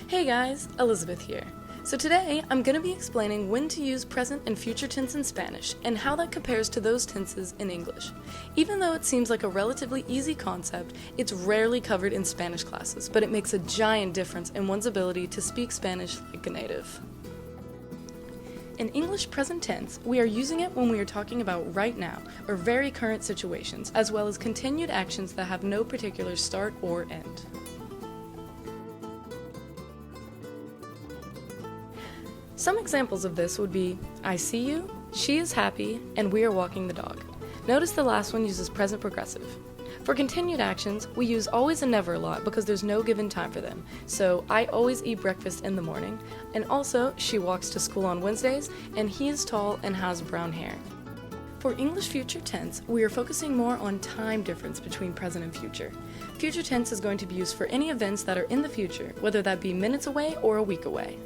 Hey guys, Elizabeth here. So today I'm going to be explaining when to use present and future tense in Spanish and how that compares to those tenses in English. Even though it seems like a relatively easy concept, it's rarely covered in Spanish classes, but it makes a giant difference in one's ability to speak Spanish like a native. In English present tense, we are using it when we are talking about right now, or very current situations, as well as continued actions that have no particular start or end. Some examples of this would be, I see you, she is happy, and we are walking the dog. Notice the last one uses present progressive. For continued actions, we use always and never a lot because there's no given time for them. So, I always eat breakfast in the morning, and also, she walks to school on Wednesdays, and he is tall and has brown hair. For English future tense, we are focusing more on time difference between present and future. Future tense is going to be used for any events that are in the future, whether that be minutes away or a week away.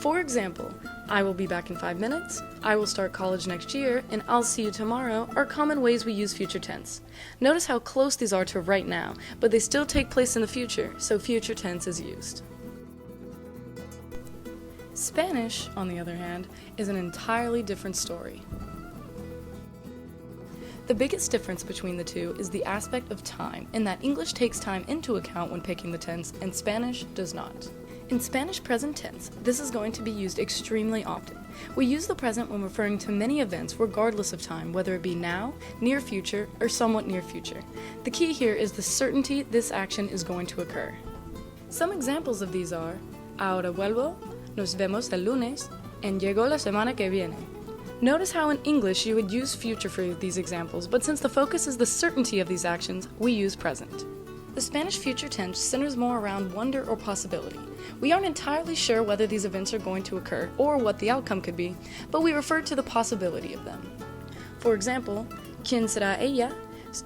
For example, I will be back in 5 minutes, I will start college next year, and I'll see you tomorrow are common ways we use future tense. Notice how close these are to right now, but they still take place in the future, so future tense is used. Spanish, on the other hand, is an entirely different story. The biggest difference between the two is the aspect of time, in that English takes time into account when picking the tense, and Spanish does not. In Spanish present tense, this is going to be used extremely often. We use the present when referring to many events regardless of time, whether it be now, near future, or somewhat near future. The key here is the certainty this action is going to occur. Some examples of these are, ahora vuelvo, nos vemos el lunes, and llegó la semana que viene. Notice how in English you would use future for these examples, but since the focus is the certainty of these actions, we use present. The Spanish future tense centers more around wonder or possibility. We aren't entirely sure whether these events are going to occur or what the outcome could be, but we refer to the possibility of them. For example, ¿Quién será ella?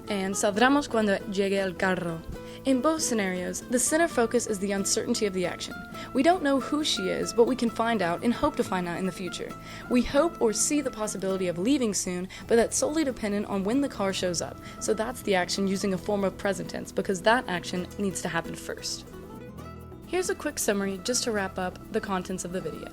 And saldremos cuando llegue el carro. In both scenarios, the center focus is the uncertainty of the action. We don't know who she is, but we can find out and hope to find out in the future. We hope or see the possibility of leaving soon, but that's solely dependent on when the car shows up. So that's the action using a form of present tense because that action needs to happen first. Here's a quick summary just to wrap up the contents of the video.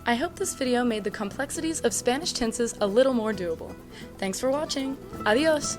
I hope this video made the complexities of Spanish tenses a little more doable. Thanks for watching. Adios!